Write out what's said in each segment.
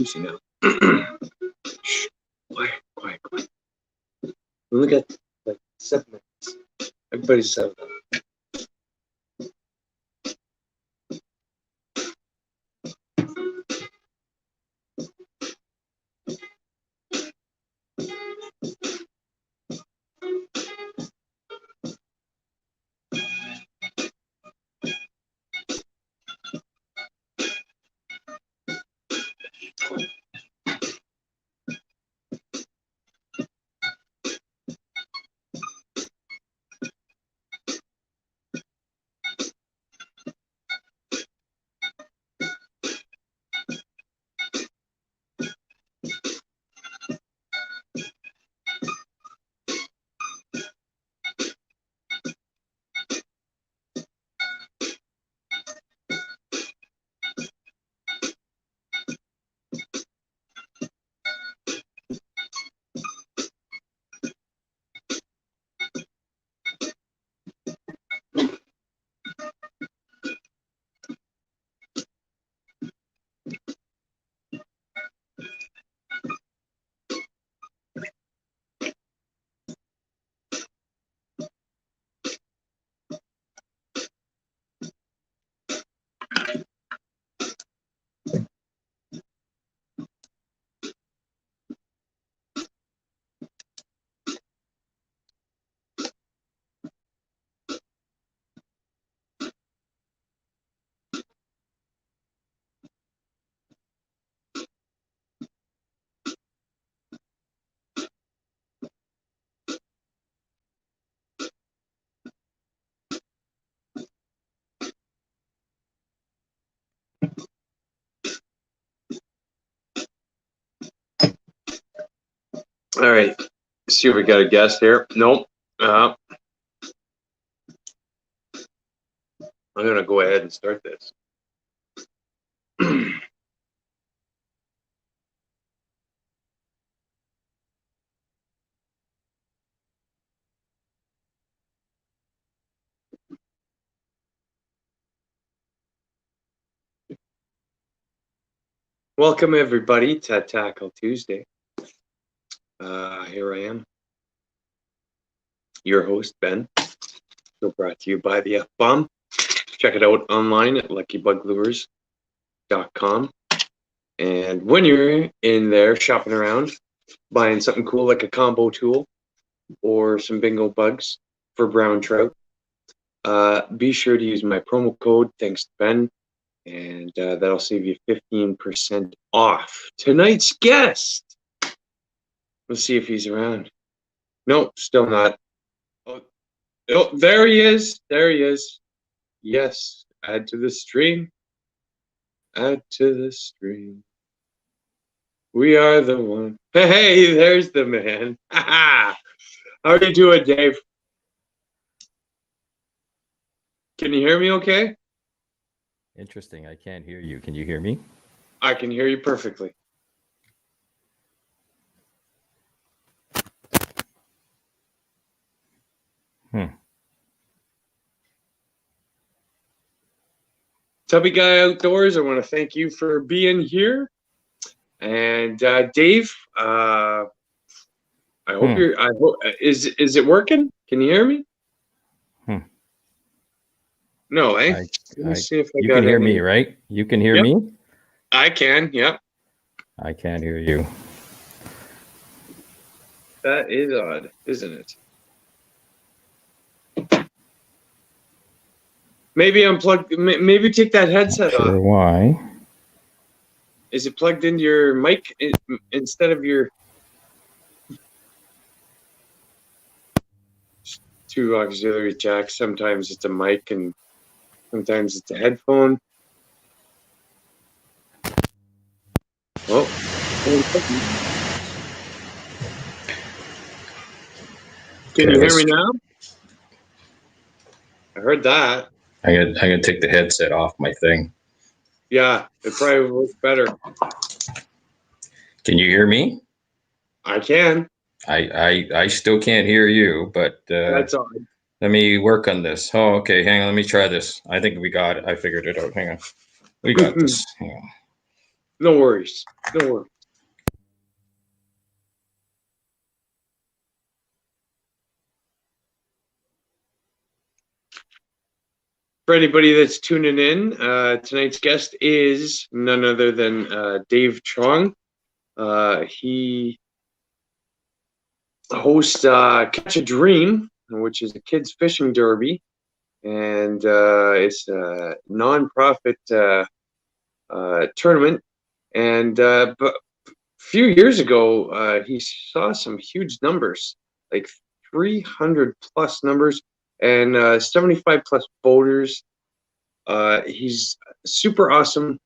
easy now. Shh. Quiet. We only got like 7 minutes. Everybody's settled down. All right. Let's see if we got a guest here. Nope. I'm going to go ahead and start this. Welcome, everybody, to Tackle Tuesday. Here I am, your host, Ben. So brought to you by the F-Bomb. Check it out online at luckybuglures.com. And when you're in there shopping around, buying something cool like a combo tool or some bingo bugs for brown trout, be sure to use my promo code, thanks to Ben, and that'll save you 15% off. Tonight's guest. Let's see if he's around. Nope, still not. Oh, there he is. There he is. Yes, add to the stream. Add to the stream. We are the one. Hey, there's the man. How are you doing, Dave? Can you hear me okay? Interesting. I can't hear you. Can you hear me? I can hear you perfectly. Tubby Guy Outdoors, I want to thank you for being here. And Dave, I hope you're. I hope is it working? Can you hear me? No, eh? Let me see if I you got can hear any... me, right? You can hear me? I can, yep. I can't hear you. That is odd, isn't it? Maybe unplug. Maybe take that headset off. Sure, why? Is it plugged into your mic instead of your two auxiliary jacks? Sometimes it's a mic and sometimes it's a headphone. Oh. Can you hear me now? I heard that. I'm gonna take the headset off my thing. Yeah, it probably works better. Can you hear me? I can. I still can't hear you, but That's odd. Let me work on this. Oh, okay. Hang on. Let me try this. I think we got it. I figured it out. Hang on. We got this. Hang on. No worries. No worries. For anybody that's tuning in, tonight's guest is none other than Dave Chong. He hosts Catch a Dream, which is a kids fishing derby, and it's a nonprofit tournament. And but a few years ago, he saw some huge numbers, like 300 plus numbers, and 75 plus boaters. He's super awesome.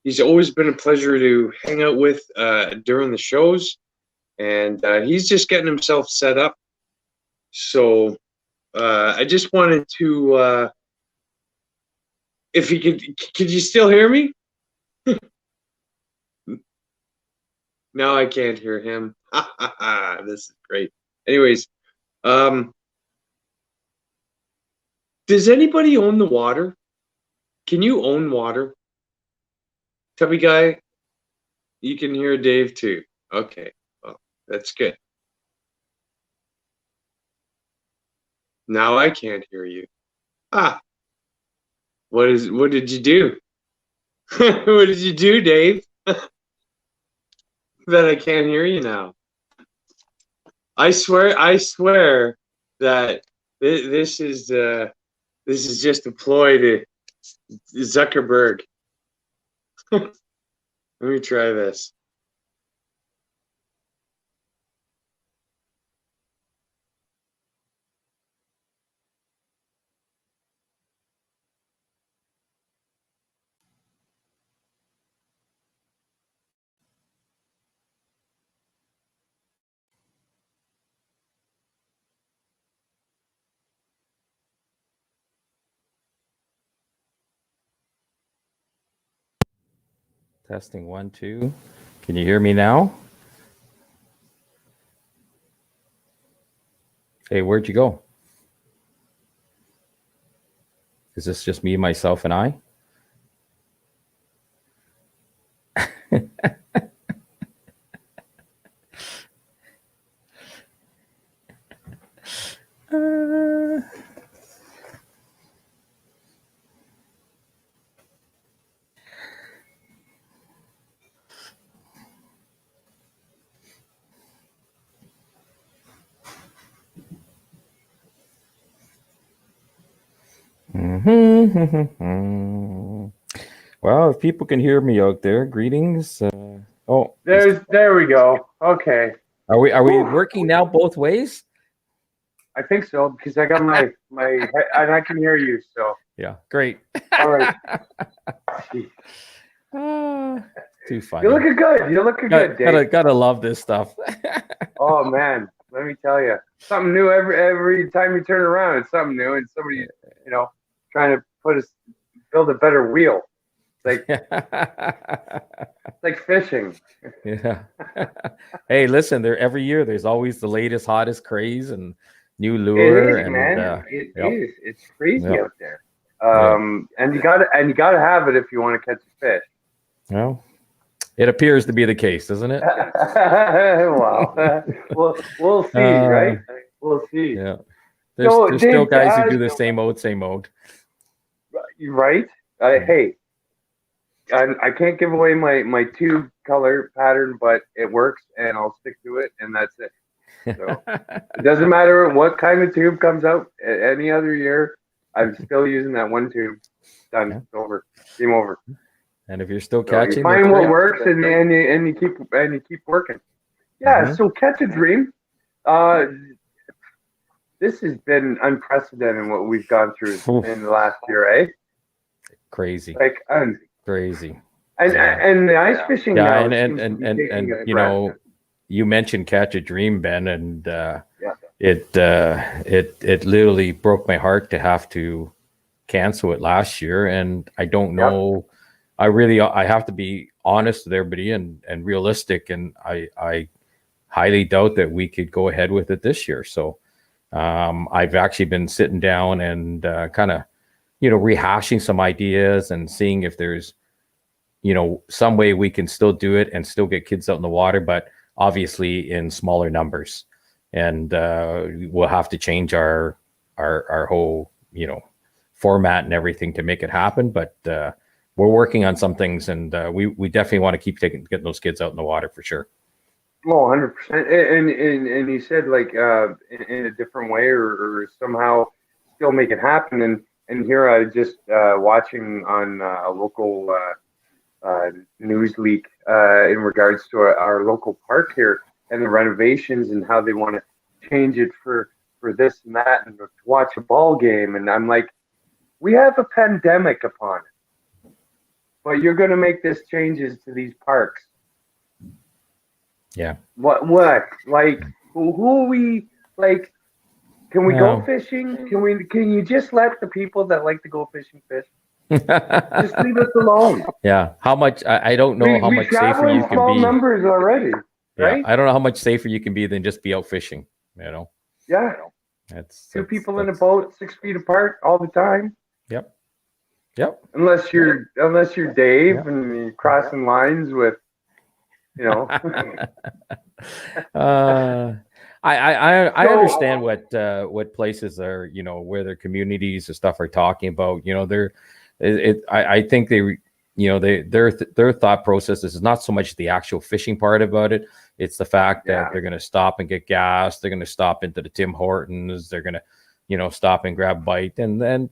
He's always been a pleasure to hang out with during the shows, and he's just getting himself set up. So I just wanted to, if he could you still hear me? Now I can't hear him. This is great. Anyways, does anybody own the water? Can you own water? Tubby guy, you can hear Dave too. Okay, well, that's good. Now I can't hear you. What did you do? What did you do, Dave? That I can't hear you now. I swear that this is just a ploy to Zuckerberg. Let me try this. Testing 1, 2. Can you hear me now? Hey, where'd you go? Is this just me, myself, and I? Well, if people can hear me out there, greetings. There we go. Okay. Are we working now both ways? I think so because I got my and I can hear you. So yeah, great. All right. Too funny. You're looking good. You're looking good, Dave. Gotta love this stuff. Oh man, let me tell you, something new every time you turn around. It's something new, and somebody, trying to build a better wheel. It's like fishing. Yeah. Hey, listen, every year there's always the latest, hottest craze and new lure. It is, man. It is. It's crazy out there. And you gotta have it if you want to catch a fish. Well, it appears to be the case, doesn't it? Well, we'll see, right? We'll see. Yeah. There's still guys who do the same old. Right? Hey, I can't give away my tube color pattern, but it works, and I'll stick to it, and that's it. So it doesn't matter what kind of tube comes out any other year. I'm still using that one tube. Done. Yeah. It's over. Game over. And if you're still catching, you find what works, and you keep working. Yeah. Mm-hmm. So Catch a Dream. This has been unprecedented what we've gone through in the last year, eh? Crazy. Crazy. And the ice fishing. Yeah, and you mentioned Catch a Dream, Ben, and it literally broke my heart to have to cancel it last year, and I don't know. I have to be honest with everybody and realistic, and I highly doubt that we could go ahead with it this year. So I've actually been sitting down and kind of rehashing some ideas and seeing if there's some way we can still do it and still get kids out in the water, but obviously in smaller numbers. And we'll have to change our whole, format and everything to make it happen. But we're working on some things, and we definitely want to keep getting those kids out in the water for sure. Oh, 100%. And you said like in a different way or somehow still make it happen. And here I just watching on a local news leak in regards to our local park here and the renovations and how they want to change it for this and that and to watch a ball game. And I'm like, we have a pandemic upon it, but you're going to make this changes to these parks. Yeah. What? Like, who are we? Like, can we go fishing? Can you just let the people that like to go fishing fish? Just leave us alone. Yeah. How much? I don't know how much safer you can be. Small numbers already, right? Yeah. I don't know how much safer you can be than just be out fishing. Yeah. That's two people in a boat, 6 feet apart all the time. Yep. Unless you're Dave and you're crossing lines with, I understand what places are, where their communities and stuff are talking about. I think their thought process is not so much the actual fishing part about it. It's the fact that they're going to stop and get gas. They're going to stop into the Tim Hortons. They're going to, stop and grab bite. And then,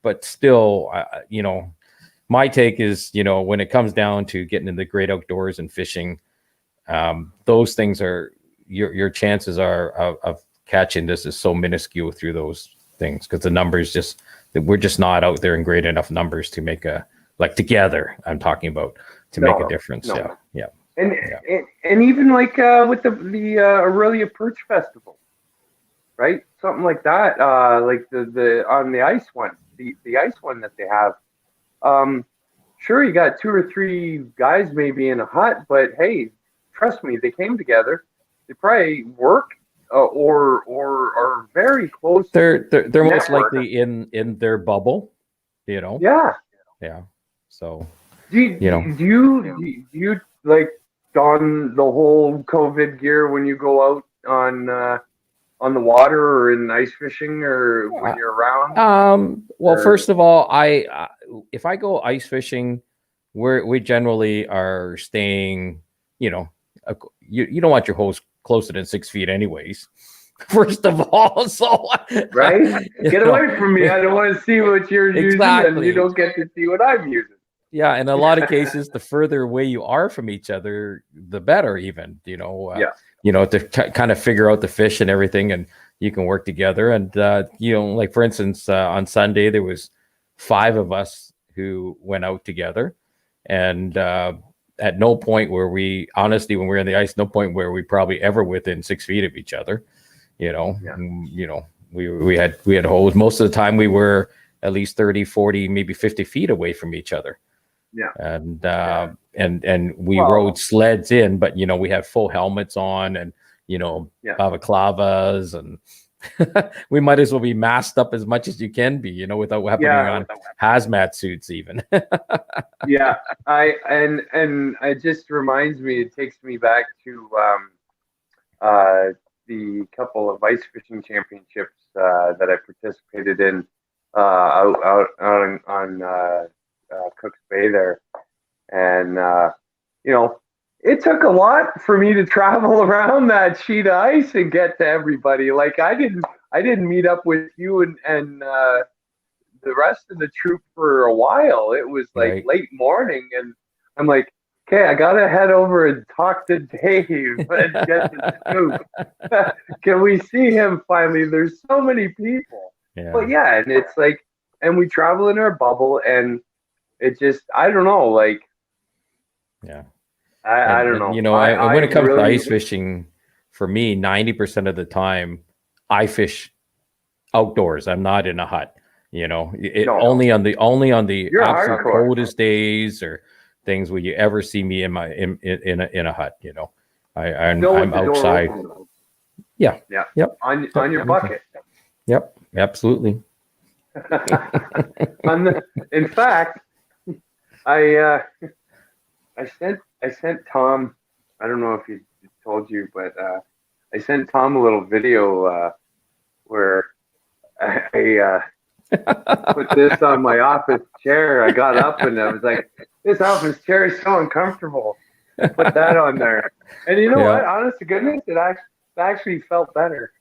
but still, my take is, when it comes down to getting in the great outdoors and fishing, those things are your chances are of catching this is so minuscule through those things because the numbers we're just not out there in great enough numbers to make together. I'm talking about make a difference. No. Yeah. And even like with the Aurelia Perch Festival, right? Something like that. Like the on the ice one, the ice one that they have. Sure, you got 2 or 3 guys maybe in a hut, but hey, trust me, they came together. They probably work or are very close. They're most likely in their bubble, Yeah. So do you like don the whole COVID gear when you go out on the water or in ice fishing or when you're around? First of all, if I go ice fishing, we generally are staying, you don't want your hose closer than 6 feet anyways. First of all, so right, get away from me. I don't want to see what you're using, and you don't get to see what I'm using. Yeah, in a lot of cases, the further away you are from each other, the better. Even to kind of figure out the fish and everything, and you can work together. And like for instance, on Sunday there was 5 of us who went out together, and at no point were we honestly when we were in the ice, no point where we probably ever within 6 feet of each other. We had holes. Most of the time we were at least 30, 40, maybe 50 feet away from each other. Yeah. And we rode sleds in, but we had full helmets on and balaclavas, and we might as well be masked up as much as you can be, without having on hazmat suits even. Yeah. And it just reminds me, it takes me back to the couple of ice fishing championships that I participated in out on Cook's Bay there, and it took a lot for me to travel around that sheet of ice and get to everybody. Like I didn't meet up with you and the rest of the troop for a while. It was like late morning, and I'm like, okay, I gotta head over and talk to Dave and get the scoop. Can we see him finally? There's so many people. Yeah. But yeah, and it's like, and we travel in our bubble, and it just, I don't know, like, yeah, I don't know. When it comes to ice fishing, for me, 90% of the time, I fish outdoors. I'm not in a hut. Only on the absolute coldest days or things will you ever see me in a hut. I'm outside. Yeah. Yep. On your bucket. Yep. Absolutely. In fact, I I sent Tom. I don't know if he told you, but I sent Tom a little video where I put this on my office chair. I got up and I was like, "This office chair is so uncomfortable." Put that on there, and you know what? Honest to goodness, it actually felt better.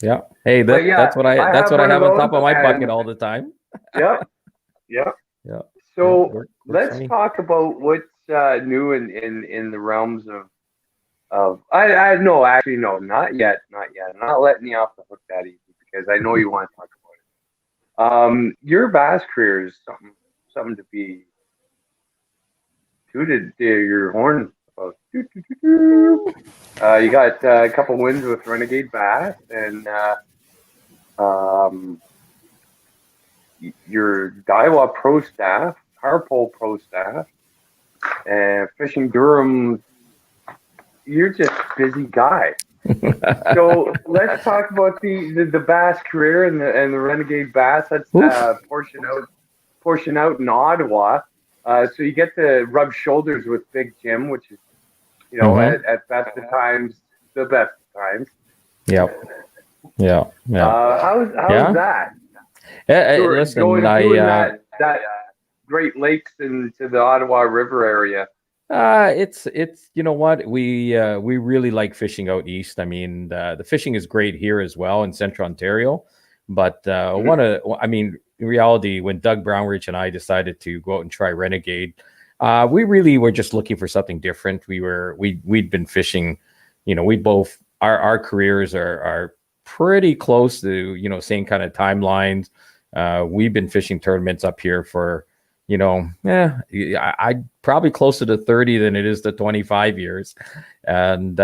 Yeah. Hey, that's what I have on top of my bucket all the time. Yep. Yep. Yeah. So let's talk about what's new in the realms of I no, actually no, not yet. I'm not letting you off the hook that easy because I know you want to talk about it. Your bass career is something to be tooted your horn about. You got a couple wins with Renegade Bass and your Daiwa Pro staff, Carpole Pro staff, and Fishing Durham. You're just a busy guy. So let's talk about the bass career and the Renegade Bass. That's portion out in Ottawa. So you get to rub shoulders with Big Jim, which is, at best of times, the best of times. Yep. Yeah. How's that? Listen, going that Great Lakes into the Ottawa River area. It's you know what, we really like fishing out east. I mean, the fishing is great here as well in Central Ontario, but in reality, when Doug Brownridge and I decided to go out and try Renegade, we really were just looking for something different. We'd been fishing, we both our careers are pretty close to same kind of timelines. We've been fishing tournaments up here for I probably closer to 30 than it is to 25 years. And,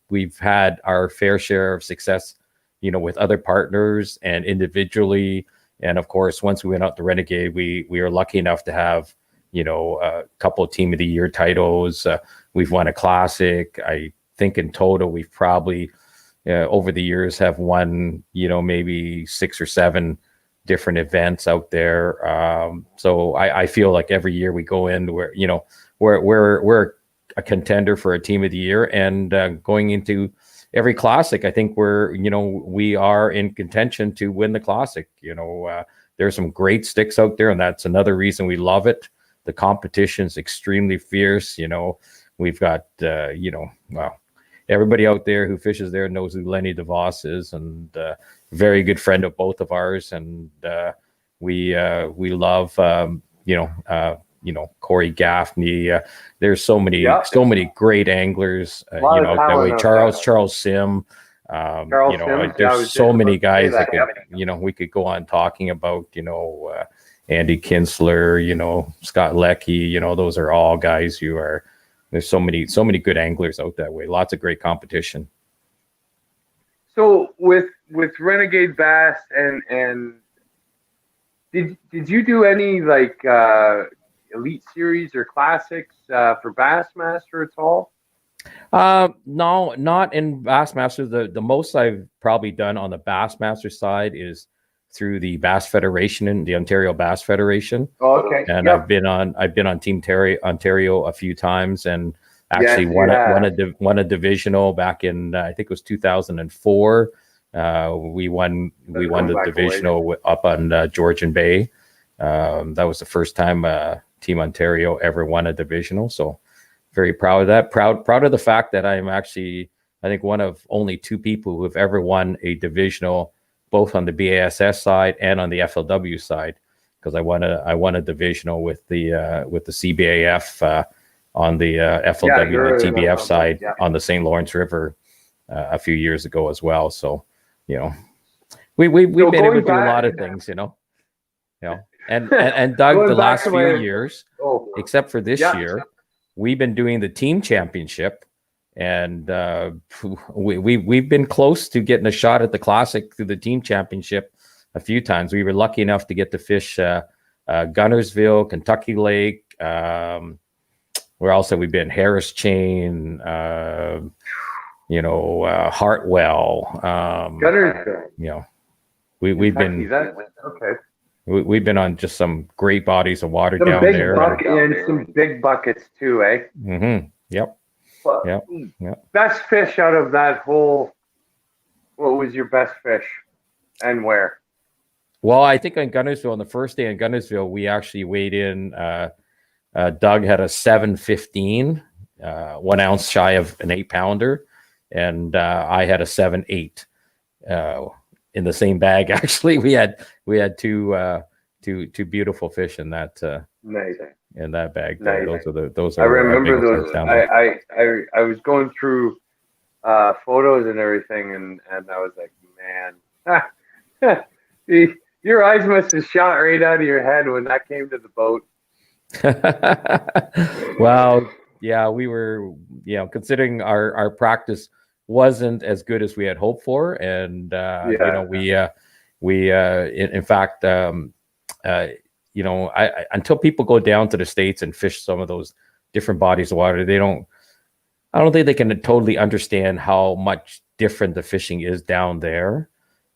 we've had our fair share of success, with other partners and individually. And of course, once we went out to Renegade, we were lucky enough to have, a couple of Team of the Year titles. We've won a classic. I think in total, we've probably over the years have won, maybe 6 or 7 different events out there. So I feel like every year we go in where, we're a contender for a Team of the Year, and going into every classic, I think we are in contention to win the classic. There's some great sticks out there, and that's another reason we love it. The competition's extremely fierce. We've got, everybody out there who fishes there knows who Lenny DeVos is, and very good friend of both of ours. And we love, Corey Gaffney. There's so many great anglers, that way. Charles Sim. There's so many guys that could, we could go on talking about, Andy Kinsler, Scott Leckie, those are all guys there's so many good anglers out that way. Lots of great competition. So with Renegade Bass and did you do any Elite Series or Classics for Bassmaster at all? No, not in Bassmaster. The most I've probably done on the Bassmaster side is through the Bass Federation and the Ontario Bass Federation. Oh, okay. And I've been on Team Ontario a few times, and actually won a divisional back in I think it was 2004. We won the divisional up on Georgian Bay. That was the first time Team Ontario ever won a divisional. So very proud of that. Proud of the fact that I'm actually, I think, one of only 2 people who have ever won a divisional, both on the BASS side and on the FLW side, because I won a divisional with the CBAF on the FLW and the TBF side on the St. Lawrence River a few years ago as well. So, we've been able to do a lot of things, and Doug, the last few years, except for this year, we've been doing the team championship. And we've been close to getting a shot at the classic through the team championship a few times. We were lucky enough to get to fish Gunnersville, Kentucky Lake. Where else have we been? Harris Chain, Hartwell. Gunnersville. We've been okay. we've been on just some great bodies of water Some down big there. and some big buckets too, eh? Mm-hmm. Yep. Well, Yep. Yep. best fish out of that whole. What was your best fish, and where? Well, I think on Gunnersville, on the first day in Gunnersville, we actually weighed in. Doug had a 715, 1 ounce shy of an 8-pounder, and I had a 7.8 in the same bag. Actually, we had two beautiful fish in that Nice. in that bag. There. Nice. Those are I remember big those. fish down there. I was going through photos and everything, and I was like, man, your eyes must have shot right out of your head when that came to the boat. Well, yeah, we were, considering our practice wasn't as good as we had hoped for, and in fact, until people go down to the States and fish some of those different bodies of water, I don't think they can totally understand how much different the fishing is down there.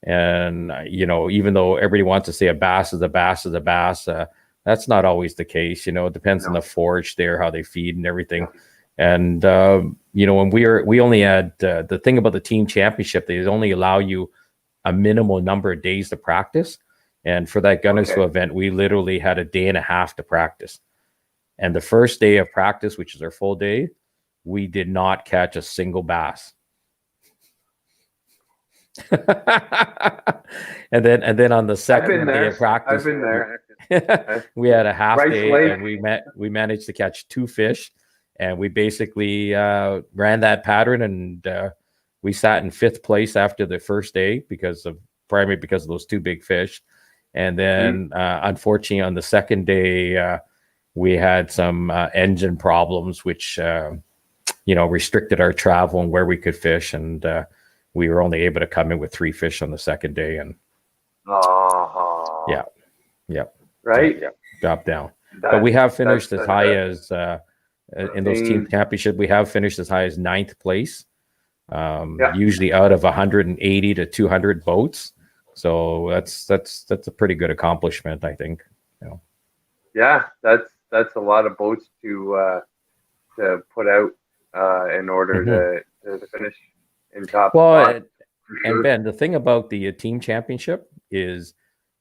And even though everybody wants to say a bass is a bass is a bass, that's not always the case. It depends on the forage there, how they feed and everything. And when we only had the thing about the team championship, they only allow you a minimal number of days to practice. And for that Gunnersville event, we literally had a day and a half to practice. And the first day of practice, which is our full day, we did not catch a single bass. and then on the second day of practice, I've been there. We had a half day, and we managed to catch 2 fish, and we basically ran that pattern, and we sat in 5th place after the first day primarily because of those 2 big fish. And then unfortunately on the second day we had some engine problems, which restricted our travel and where we could fish, and we were only able to come in with 3 fish on the second day, and drop down. But we have finished as high as in those team championship. We have finished as high as 9th place, usually out of 180 to 200 boats. So that's a pretty good accomplishment, I think. Yeah, that's a lot of boats to put out in order to finish in top. Well, and Ben, the thing about the team championship is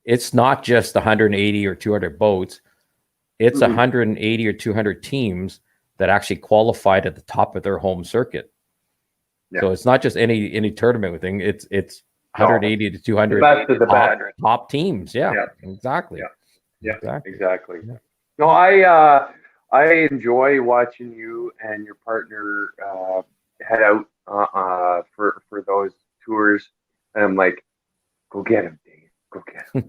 it's not just 180 or 200 boats. It's 180 or 200 teams that actually qualified at the top of their home circuit. Yeah. So it's not just any tournament thing. It's 180 to 200 top teams. Yeah, exactly. Yeah, exactly. Yeah. No, I enjoy watching you and your partner head out for those tours, and I'm like, go get him, Dave. Go get him.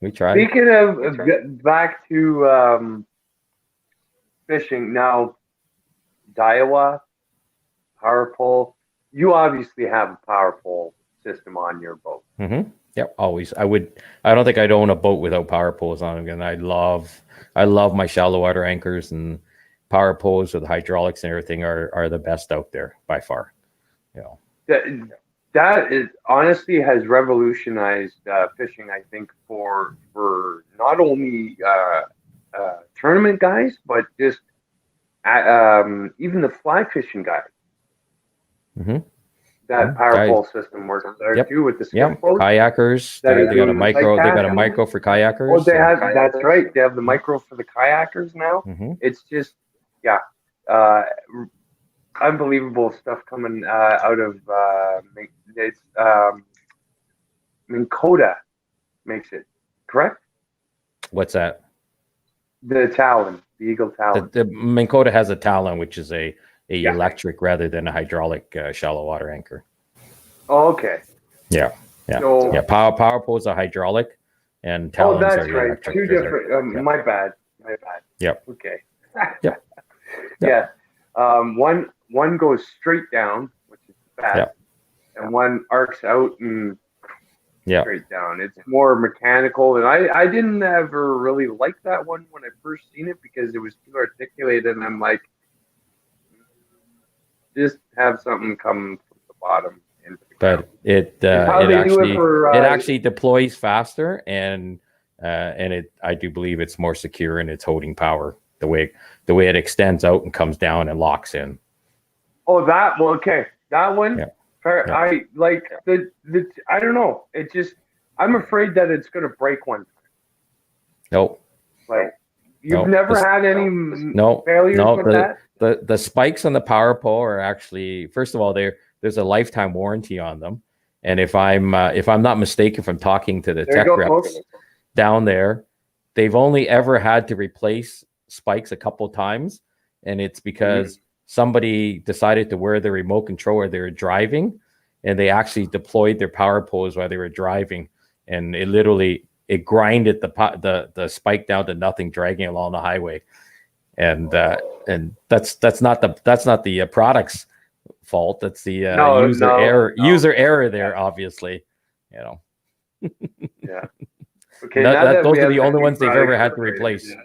We try. Speaking of back to fishing now, Daiwa, power pole. You obviously have a power pole system on your boat. Mm-hmm. Yep, always. I don't think I'd own a boat without power poles on them. And I love my shallow water anchors, and power poles with hydraulics and everything are the best out there by far. That is honestly has revolutionized fishing, I think, for not only tournament guys, but just even the fly fishing guys. Mm-hmm. That power pole system works there too with the skip boats. Kayakers. They got a micro. They got a micro for kayakers. Oh, that's right. They have the micro for the kayakers now. Mm-hmm. It's just unbelievable stuff coming out of Minn Kota makes it, correct? What's that? The Talon, the Eagle Talon. The Minn Kota has a Talon, which is a electric rather than a hydraulic shallow water anchor. Oh, okay. Yeah. So, power poles are hydraulic, and Talons that's are right. electric. 2 different. My bad. Yep. Okay. Yep. Yeah. One goes straight down, which is fast, and one arcs out and straight down. It's more mechanical, and I didn't ever really like that one when I first seen it because it was too articulated, and I'm like, just have something come from the bottom But it actually deploys faster, and I do believe it's more secure in its holding power, the way it extends out and comes down and locks in. Oh, okay. That one. Yeah. Yeah. I like the I don't know. It just, I'm afraid that it's going to break one time. Nope. Like, you've never had any failures with that? The spikes on the power pole are actually, first of all, there's a lifetime warranty on them. And if I'm not mistaken from talking to the tech reps down there, they've only ever had to replace spikes a couple times. And it's because somebody decided to wear the remote control while they were driving, and they actually deployed their power poles while they were driving. And it grinded the spike down to nothing, dragging along the highway. And that's not the product's fault. That's the user error there, obviously. Yeah. Okay. Those are the only ones they've ever had to replace. Yeah.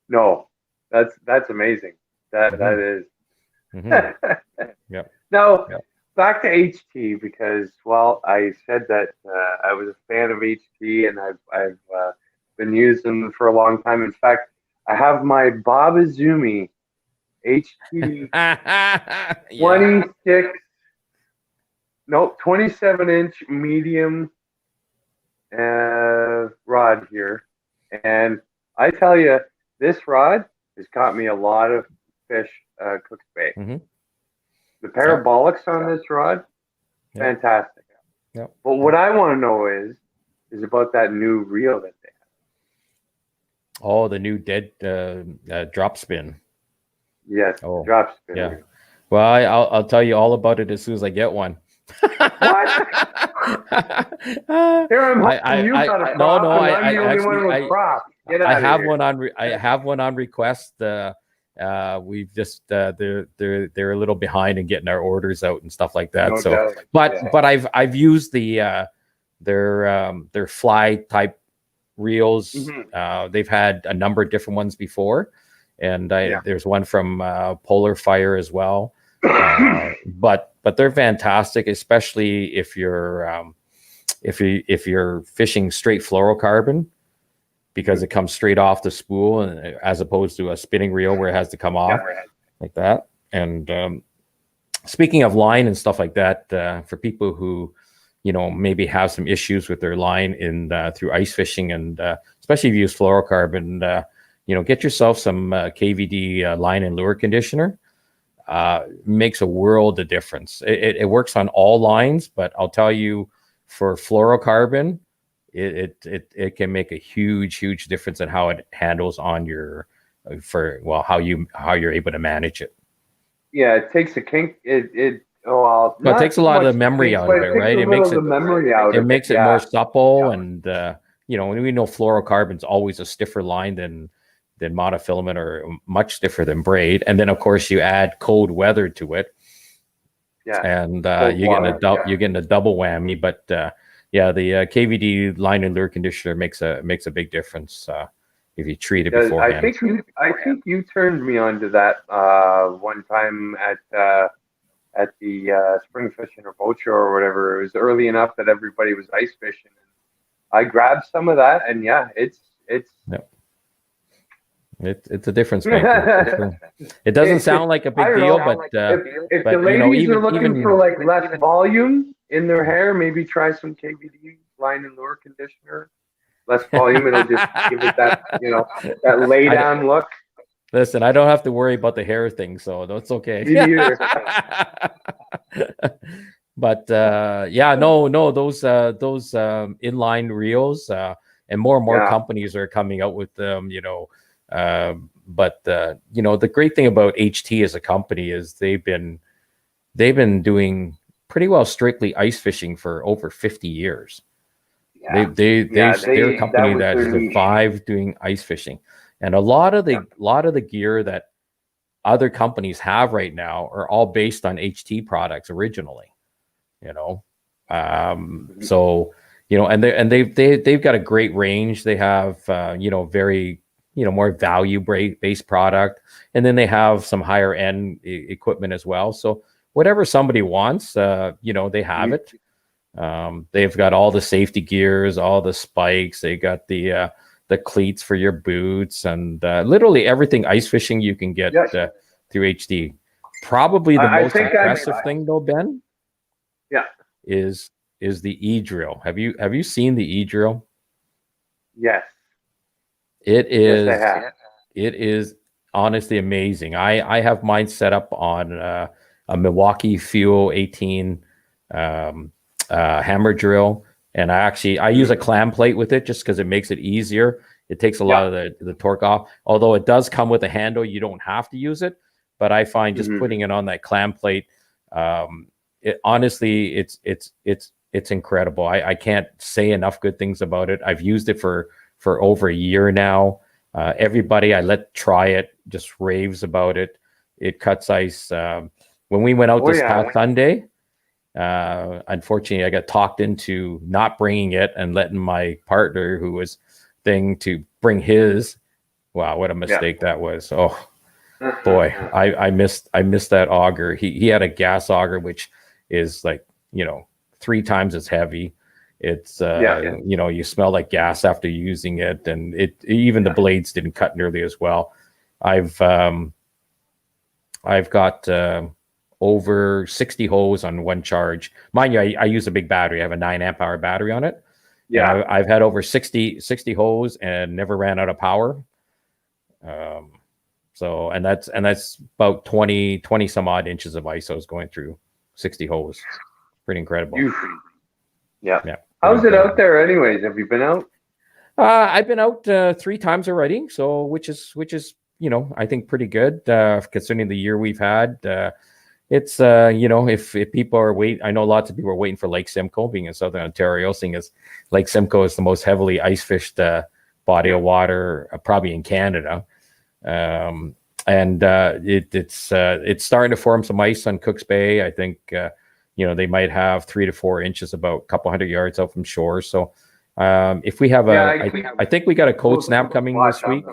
No, that's amazing. That is. Yeah. Now, back to HT, because I said that I was a fan of HT, and I've been using them for a long time. In fact, I have my Bob Izumi HT 27-inch medium rod here, and I tell you, this rod has caught me a lot of fish, Cook's Bay. The parabolics on this rod, fantastic. But what I want to know is about that new reel that they have. Oh, the new dead drop spin. Yes, drop spin. Yeah. Well, I'll tell you all about it as soon as I get one. What? Here I'm hoping you got a prop. I'm the only one with prop. I have one on request. We've just they're a little behind in getting our orders out and stuff like that. But I've used their fly type reels. They've had a number of different ones before, and there's one from Polar Fire as well. But they're fantastic, especially if you're fishing straight fluorocarbon, because it comes straight off the spool, and as opposed to a spinning reel where it has to come off like that. And speaking of line and stuff like that, for people who maybe have some issues with their line through ice fishing, and especially if you use fluorocarbon, get yourself some KVD line and lure conditioner. Makes a world of difference. It works on all lines, but I'll tell you, for fluorocarbon, it can make a huge difference in how it handles on your how you're able to manage it. Yeah, it takes a kink. It takes a lot of the memory out of it, right? It makes it more supple, and we know fluorocarbon's always a stiffer line than monofilament, or much stiffer than braid. And then of course you add cold weather to it. Yeah. And you're getting a double whammy. But the KVD line and lure conditioner makes a big difference if you treat it beforehand. I think you turned me onto that one time at the spring fishing or boat show or whatever. It was early enough that everybody was ice fishing. I grabbed some of that, and it's a difference maker. It doesn't sound like a big deal, but if the ladies are looking for like less volume in their hair, maybe try some KVD line and lure conditioner. Less volume, it'll just give it that that lay down look. Listen, I don't have to worry about the hair thing, so that's okay. Me neither. But those inline reels, and more companies are coming out with them. The great thing about HT as a company is they've been doing pretty well strictly ice fishing for over 50 years. They're a company that survived doing ice fishing, and a lot of the gear that other companies have right now are all based on HT products originally. And they've got a great range. They have very more value based product, and then they have some higher end equipment as well. So whatever somebody wants, they have it. They've got all the safety gears, all the spikes. They got the cleats for your boots, and literally everything ice fishing you can get through HD. Probably the most impressive thing, though, Ben, is the e-drill. Have you seen the e-drill? Yes. It is. Yes, I have. It is honestly amazing. I have mine set up on a Milwaukee Fuel 18 hammer drill, and I use a clam plate with it just because it makes it easier. It takes a lot of the torque off. Although it does come with a handle, you don't have to use it. But I find just putting it on that clam plate, honestly, it's incredible. I can't say enough good things about it. I've used it for over a year now. Everybody I let try it just raves about it. It cuts ice. When we went out this past Sunday, unfortunately, I got talked into not bringing it and letting my partner, who was to bring his. Wow, what a mistake that was! Oh boy, I missed that auger. He had a gas auger, which is like 3 times as heavy. It's you smell like gas after using it, and even the blades didn't cut nearly as well. I've got over 60 hose on one charge. Mind you, I use a big battery. I have a 9 amp hour battery on it. Yeah, I've had over 60 hose and never ran out of power. So that's about 20 some odd inches of ice I was going through 60 hose. Pretty incredible. Yeah. How's it out there anyways? Have you been out? I've been out 3 times already, so which is I think pretty good considering the year we've had. It's if people are waiting, I know lots of people are waiting for Lake Simcoe, being in Southern Ontario, seeing as Lake Simcoe is the most heavily ice fished body of water probably in Canada. It's starting to form some ice on Cooks Bay. I think they might have 3 to 4 inches, about a couple hundred yards out from shore. So if we have I think we got a cold snap coming this week.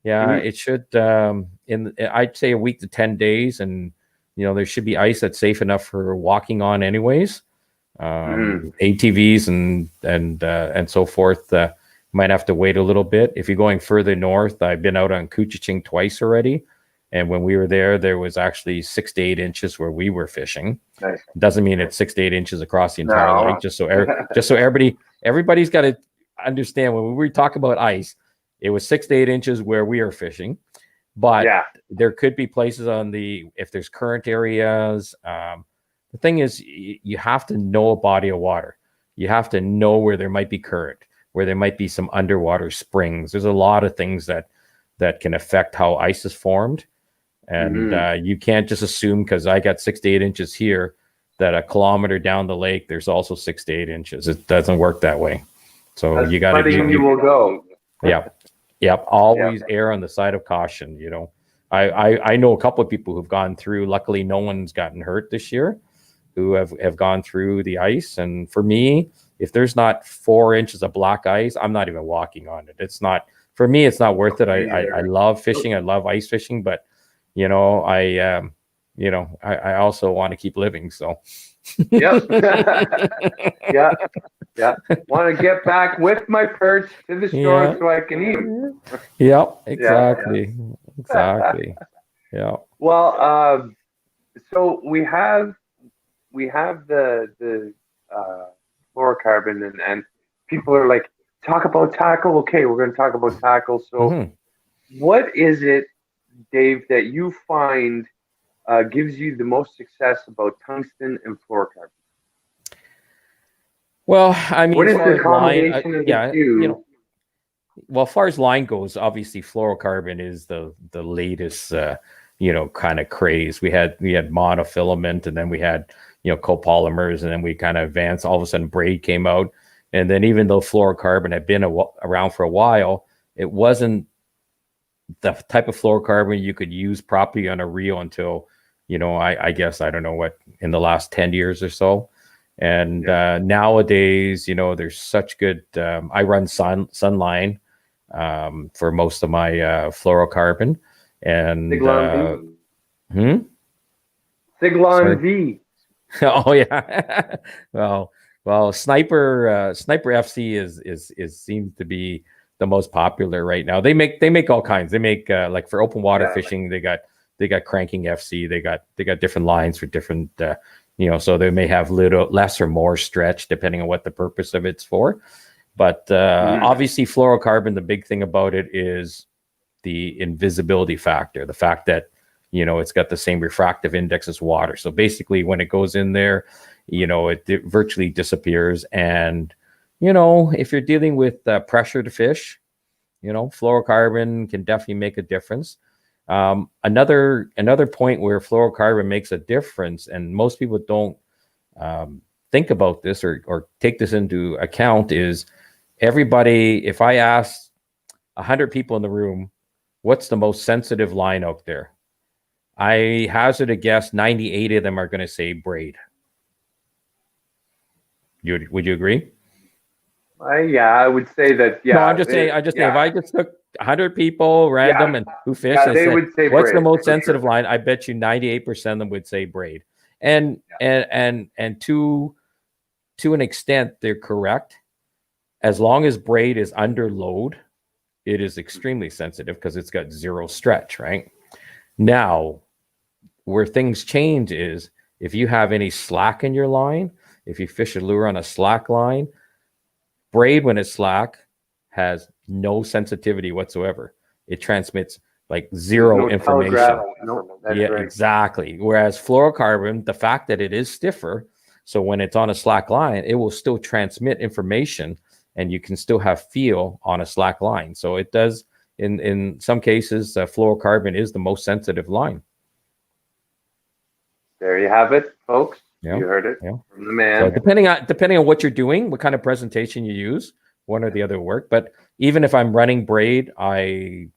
Yeah, it should I'd say a week to 10 days, and there should be ice that's safe enough for walking on anyways. ATVs and so forth might have to wait a little bit. If you're going further north, I've been out on Couchiching twice already, and when we were there was actually 6 to 8 inches where we were fishing. Nice. Doesn't mean it's 6 to 8 inches across the entire lake. Just so everybody's got to understand, when we talk about ice, it was 6 to 8 inches where we are fishing. But there could be places if there's current areas. The thing is, you have to know a body of water. You have to know where there might be current, where there might be some underwater springs. There's a lot of things that can affect how ice is formed. And you can't just assume, because I got 6 to 8 inches here, that a kilometer down the lake, there's also 6 to 8 inches. It doesn't work that way. So you got to you will go. Yep. Always err on the side of caution. I know a couple of people who've gone through. Luckily, no one's gotten hurt this year, who have gone through the ice. And for me, if there's not 4 inches of black ice, I'm not even walking on it. It's not, for me, it's not worth it. I love fishing. I love ice fishing, but I also want to keep living. So. Yep. Yeah. Want to get back with my perch to the shore so I can eat. Yep. Exactly. Exactly. Yeah. Well, so we have the fluorocarbon, and people are like, talk about tackle. Okay, we're going to talk about tackle. So, what is it, Dave, that you find gives you the most success about tungsten and fluorocarbon? Well, I mean, what is the combination of the two? Well, as far as line goes, obviously fluorocarbon is the latest, kind of craze. We had monofilament, and then we had, copolymers, and then we kind of advanced. All of a sudden, braid came out, and then even though fluorocarbon had been around for a while, it wasn't the type of fluorocarbon you could use properly on a reel until, I guess, I don't know what, in the last 10 years or so. And nowadays, there's such good. I run Sunline for most of my fluorocarbon, and Siglon V. Oh yeah. well, Sniper FC is seems to be the most popular right now. They make all kinds. They make like for open water fishing, they got Cranking FC. They got different lines for different so they may have little less or more stretch depending on what the purpose of it's for. But obviously fluorocarbon, the big thing about it is the invisibility factor, the fact that it's got the same refractive index as water. So basically when it goes in there, it virtually disappears. And if you're dealing with pressure to fish, fluorocarbon can definitely make a difference. Another point where fluorocarbon makes a difference, and most people don't think about this or take this into account, is everybody, if I ask 100 people in the room, what's the most sensitive line out there? I hazard a guess 98 of them are going to say braid. Would you agree? I would say that. Yeah. No, I'm just saying. If I just took 100 people random and who fish, and they said, would say what's braid, the most sensitive line? I bet you 98% of them would say braid. And to an extent, they're correct. As long as braid is under load, it is extremely sensitive because it's got zero stretch, right? Now, where things change is if you have any slack in your line, if you fish a lure on a slack line, braid, when it's slack, has no sensitivity whatsoever. It transmits like zero information. Right. Exactly. Whereas fluorocarbon, the fact that it is stiffer, so when it's on a slack line, it will still transmit information and you can still have feel on a slack line. So it does, in some cases, fluorocarbon is the most sensitive line. There you have it, folks. Yeah. You heard it from the man. So depending on what you're doing, what kind of presentation you use, one or the other work. But even if I'm running braid, I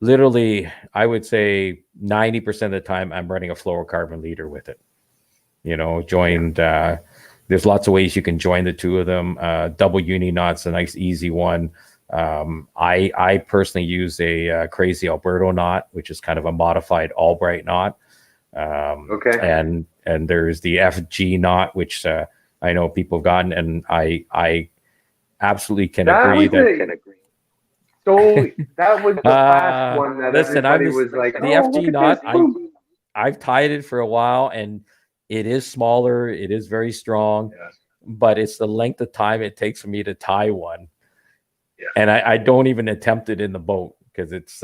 would say 90% of the time I'm running a fluorocarbon leader with it. Joined. There's lots of ways you can join the two of them. Double uni knot's a nice easy one. I personally use a crazy Alberto knot, which is kind of a modified Albright knot. And there's the FG knot, which I know people have gotten, and I absolutely can agree that. So that was the last one that everybody was like, the FG knot. I've tied it for a while, and it is smaller. It is very strong, but it's the length of time it takes for me to tie one. Yeah. And I don't even attempt it in the boat because it's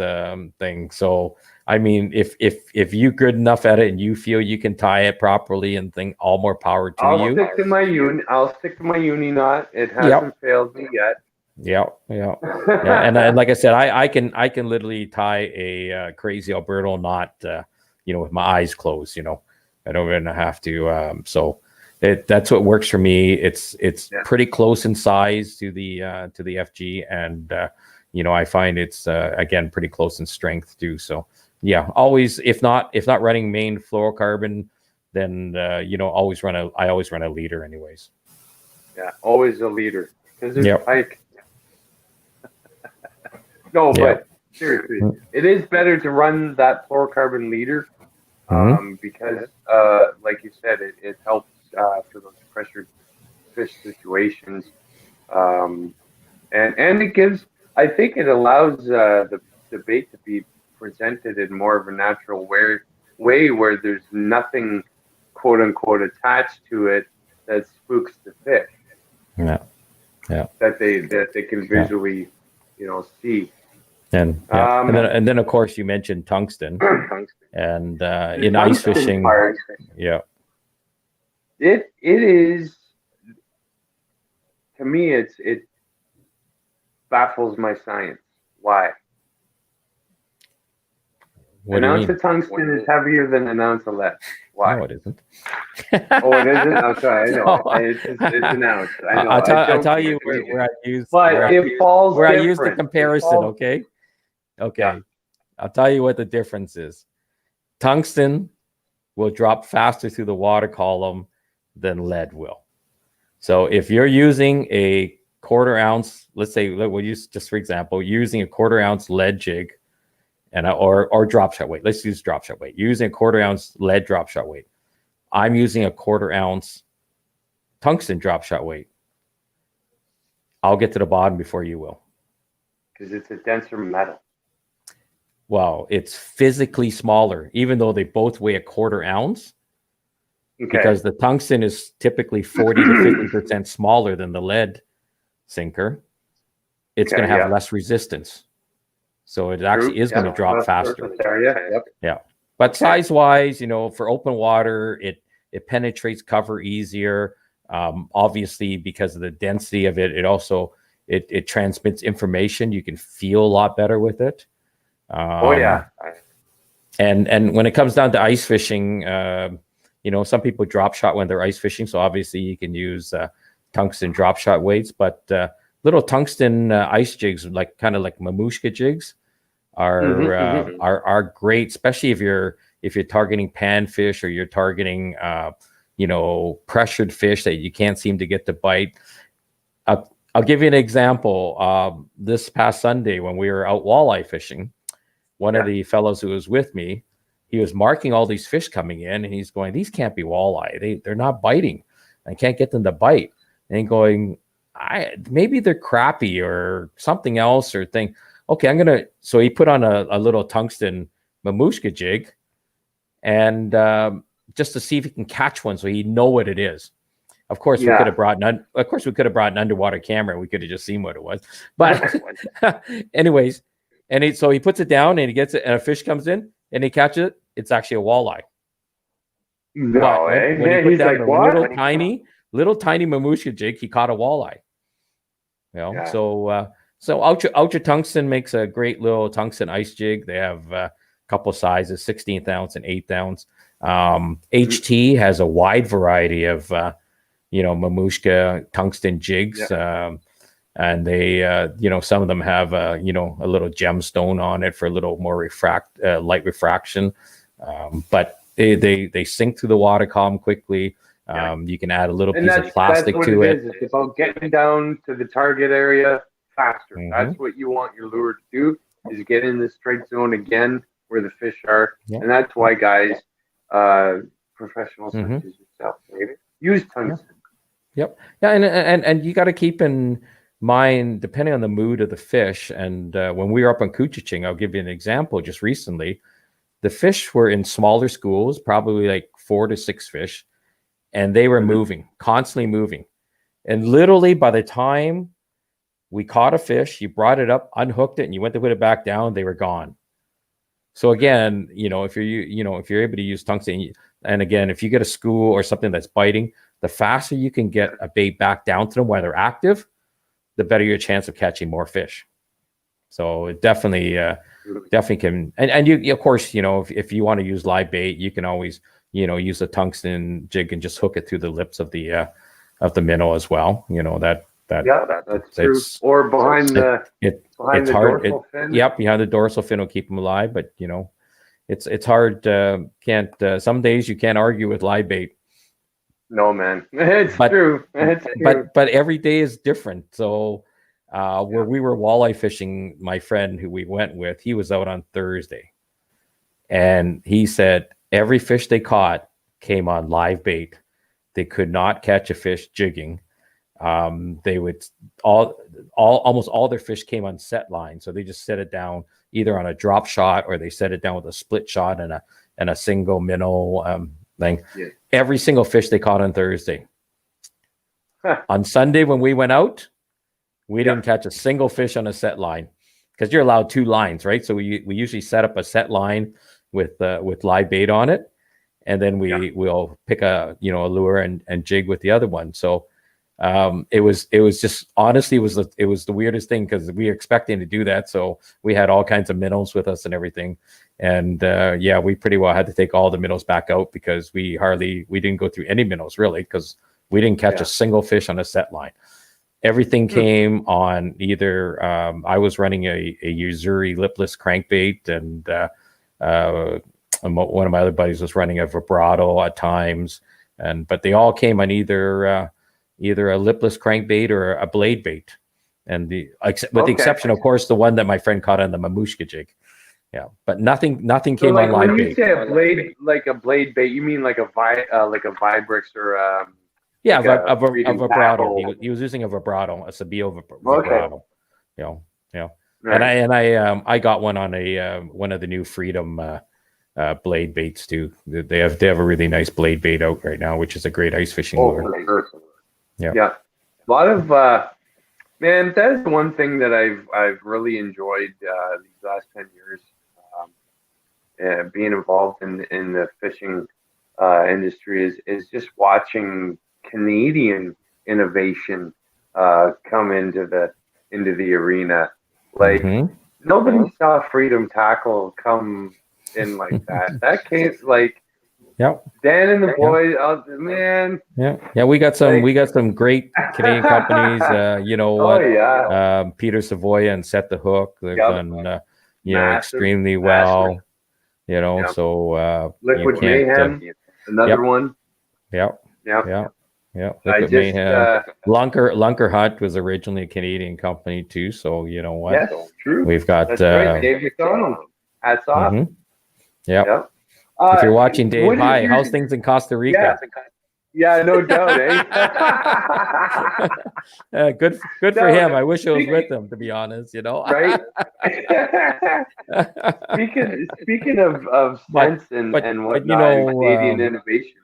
thing. So I mean, if you're good enough at it and you feel you can tie it properly and think, all more power to you. I'll stick to my uni knot. It hasn't failed me yet. Yeah. And like I said, I can literally tie a crazy Alberto knot, with my eyes closed. I don't even have to. So that's what works for me. It's pretty close in size to the FG, and I find it's again pretty close in strength too. So always, if not running main fluorocarbon, then I always run a leader anyways. Yeah, always a leader because there's pike. No, but seriously, it is better to run that fluorocarbon leader because, like you said, it helps for those pressure fish situations, and it gives. I think it allows the bait to be presented in more of a natural way where there's nothing, quote unquote, attached to it that spooks the fish. Yeah. That they can visually, see. And then of course you mentioned tungsten, and in ice fishing, it is, to me, it baffles my science. Why? An ounce of tungsten is heavier than an ounce of lead. Why? No, it isn't. Oh, it isn't? I'm sorry. I know. It's an ounce. I know. I'll tell you where I use. But it falls where different. I use the comparison. Okay. Yeah. I'll tell you what the difference is. Tungsten will drop faster through the water column than lead will. So if you're using a quarter ounce, let's say we'll use just for example, using a quarter ounce lead jig, or drop shot weight. Let's use drop shot weight. You're using a 1/4 ounce lead drop shot weight. I'm using a 1/4 ounce tungsten drop shot weight. I'll get to the bottom before you will. Because it's a denser metal. Well, it's physically smaller, even though they both weigh a 1/4 ounce. Okay. Because the tungsten is typically 40 to 50% smaller than the lead sinker. It's going to have less resistance. So it actually is going to drop faster. Yeah. But size-wise, for open water, it penetrates cover easier. Obviously, because of the density of it, it transmits information. You can feel a lot better with it. And when it comes down to ice fishing, some people drop shot when they're ice fishing. So obviously you can use tungsten drop shot weights, but little tungsten ice jigs, kind of like mamushka jigs, are great, especially if you're targeting panfish or you're targeting pressured fish that you can't seem to get to bite. I'll give you an example. This past Sunday when we were out walleye fishing, one of the fellows who was with me, he was marking all these fish coming in, and he's going, "These can't be walleye. They're not biting. I can't get them to bite." And going, maybe they're crappie or something else or thing. Okay, so he put on a little tungsten mamushka jig, and just to see if he can catch one, so he'd know what it is. Of course, we could have brought an underwater camera, and we could have just seen what it was. But anyways, so he puts it down, and he gets it, and a fish comes in, and he catches it. It's actually a walleye. No, when he put down a little tiny mamushka jig, he caught a walleye. So Ultra Tungsten makes a great little tungsten ice jig. They have a couple sizes, 16th ounce and 8th ounce. HT has a wide variety of mamushka tungsten jigs. And they some of them have a little gemstone on it for a little more light refraction. But they sink through the water column quickly. You can add a little piece of plastic to it. It's about getting down to the target area faster. That's what you want your lure to do, is get in the strike zone again where the fish are. And that's why guys, professionals such as yourself, maybe, use tungsten. Yep. Yeah, and you got to keep in mind, depending on the mood of the fish. And when we were up on Kuchiching, I'll give you an example. Just recently, the fish were in smaller schools, probably like 4 to 6 fish, and they were moving, constantly moving. And literally, by the time we caught a fish, you brought it up, unhooked it, and you went to put it back down, they were gone. So again, if you're able to use tungsten, and again, if you get a school or something that's biting, the faster you can get a bait back down to them while they're active, the better your chance of catching more fish. So it definitely can. And you, of course, if you want to use live bait, you can always, use a tungsten jig and just hook it through the lips of the minnow as well. That's true. Or behind the dorsal fin. Yep, behind the dorsal fin will keep them alive. But it's hard. Some days you can't argue with live bait. No, man, it's true. But every day is different. So where we were walleye fishing, my friend who we went with, he was out on Thursday, and he said every fish they caught came on live bait. They could not catch a fish jigging. They would almost all their fish came on set line, so they just set it down either on a drop shot or they set it down with a split shot and a single minnow thing. Every single fish they caught on Thursday. On Sunday when we went out, we didn't catch a single fish on a set line, because you're allowed 2 lines, right? So we usually set up a set line with live bait on it, and then we'll pick a lure and jig with the other one. So it was just, honestly, it was the weirdest thing, because we were expecting to do that. So we had all kinds of minnows with us and everything. And we pretty well had to take all the minnows back out, because we didn't go through any minnows really, because we didn't catch a single fish on a set line. Everything came on either, I was running a Uzuri lipless crankbait, and one of my other buddies was running a vibrato at times, but they all came on either a lipless crankbait or a blade bait, and the exception, of course, the one that my friend caught on the mamushka jig. But nothing So came like on live when you bait. say a blade bait, you mean like a Vibrix or Yeah, like of a freedom vibrato. tackle? He was using a vibrato, a Sabio Okay, vibrato. And right. I got one on a one of the new Freedom blade baits too. They have a really nice blade bait out right now, which is a great ice fishing Oh, lure. for sure. Yeah. Yeah, a lot of man. That is one thing that I've really enjoyed these last 10 years. Being involved in the fishing industry is just watching Canadian innovation come into the arena. Like Mm-hmm. nobody saw Freedom Tackle come in like that. That came like Yep. Dan and the boys. Man, Yeah. We got some great Canadian companies. You know what? yeah, Peter Savoya and Set the Hook. They've done extremely massive. well. So you Liquid can't. Mayhem, another one. Yep. Yeah. Liquid Mayhem. Lunker Hunt was originally a Canadian company too. So you know what? Yes, true. We've got That's right. Dave McDonald. Hats off. Mm-hmm. Yep. If if you're watching, Dave, hi. How's things in Costa Rica? Yeah, no doubt, Good for him. I wish I was with him, to be honest. Right. speaking of sense and whatnot, and Canadian innovation.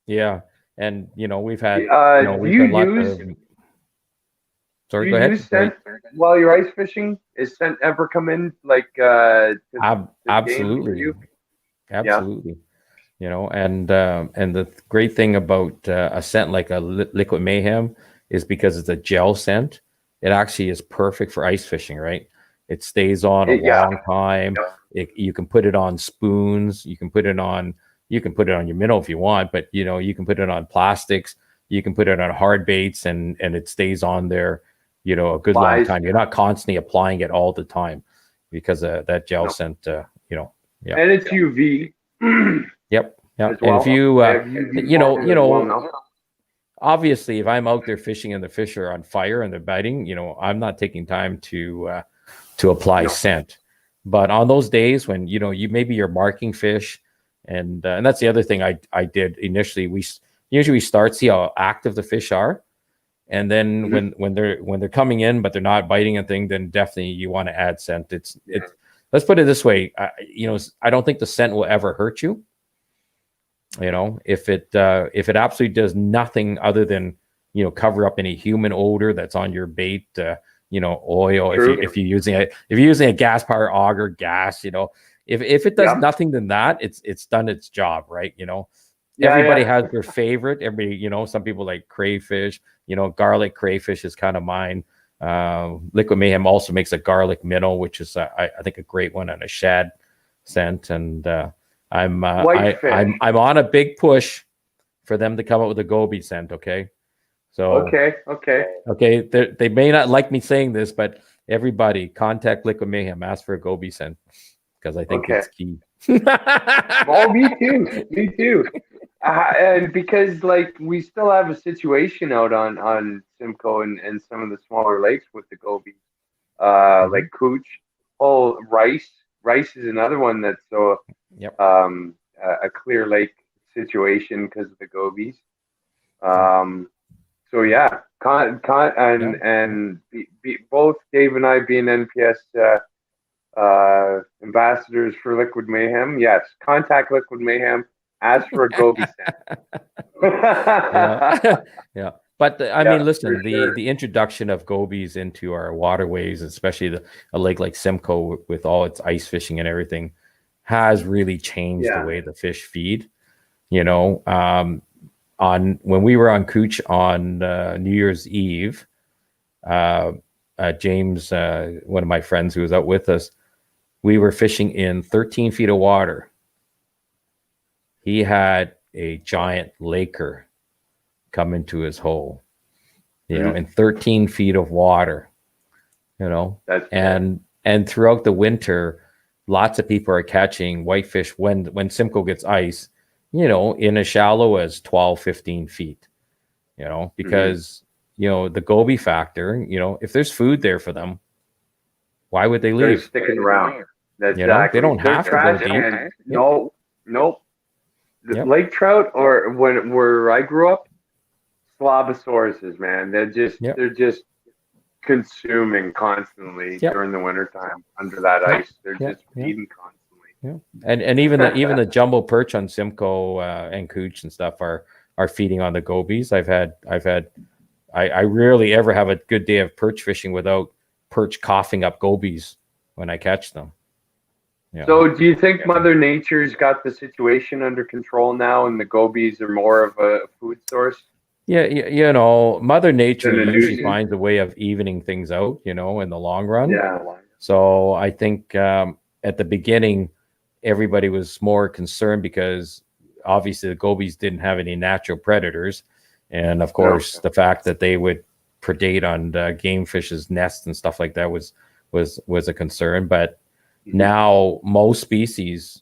Yeah, and we've had. Do you use? Sorry, do go you ahead. use scent while you're ice fishing? Is scent ever come in like? Absolutely. Absolutely. And the great thing about a scent like a Liquid Mayhem is because it's a gel scent. It actually is perfect for ice fishing, right? It stays on a long time. You can put it on spoons. You can put it on your minnow if you want, but you can put it on plastics. You can put it on hard baits, and it stays on there, a good long time. You're not constantly applying it all the time because that gel scent. And it's UV. Yep. Well. And if obviously, if I'm out there fishing and the fish are on fire and they're biting, I'm not taking time to apply scent. But on those days when you're marking fish, and that's the other thing I did initially. We usually start, see how active the fish are, and then when they're coming in but they're not biting a thing, then definitely you want to add scent. It's let's put it this way. I don't think the scent will ever hurt you. If it absolutely does nothing other than cover up any human odor that's on your bait, oil. If you're using a gas powered auger, gas, if it does nothing than that, it's done its job, right? Everybody has their favorite. Some people like crayfish. Garlic crayfish is kind of mine. Liquid Mayhem also makes a garlic minnow, which is I think a great one, and a shad scent. And I'm on a big push for them to come up with a goby scent. Okay, so okay. They may not like me saying this, but everybody contact Liquid Mayhem, ask for a goby scent because I think it's key. Oh, me too. And because we still have a situation out on Simcoe and some of the smaller lakes with the goby, like Cooch. Oh, Rice is another one that's so a Clear Lake situation because of the gobies. So yeah, both Dave and I being NPS ambassadors for Liquid Mayhem. Yes, contact Liquid Mayhem. Ask for a goby scent. Yeah. But I mean, listen, the introduction of gobies into our waterways, especially a lake like Simcoe with all its ice fishing and everything, has really changed the way the fish feed. On when we were on Cooch on New Year's Eve, James, one of my friends who was out with us, we were fishing in 13 feet of water. He had a giant laker come into his hole, in 13 feet of water, and throughout the winter, lots of people are catching whitefish when Simcoe gets ice, in as shallow as 12, 15 feet, because, the goby factor, if there's food there for them, why would they leave? They're sticking around. Exactly. They don't They're have to go trash. deep. And no, nope. Yep. Lake trout, or where I grew up, slobosauruses, man. Yep. They're just consuming constantly Yep. during the wintertime under that Yep. ice. They're Yep. just Yep. feeding constantly. Yeah, and even the jumbo perch on Simcoe and Cooch and stuff are feeding on the gobies. I rarely ever have a good day of perch fishing without perch coughing up gobies when I catch them. Yeah. So, do you think Mother Nature's got the situation under control now, and the gobies are more of a food source? Yeah, Mother Nature Than a usually nuisance? finds a way of evening things out, in the long run. Yeah. So I think at the beginning, everybody was more concerned because obviously the gobies didn't have any natural predators. And of course, the fact that they would predate on game fish's nests and stuff like that was a concern. But now most species,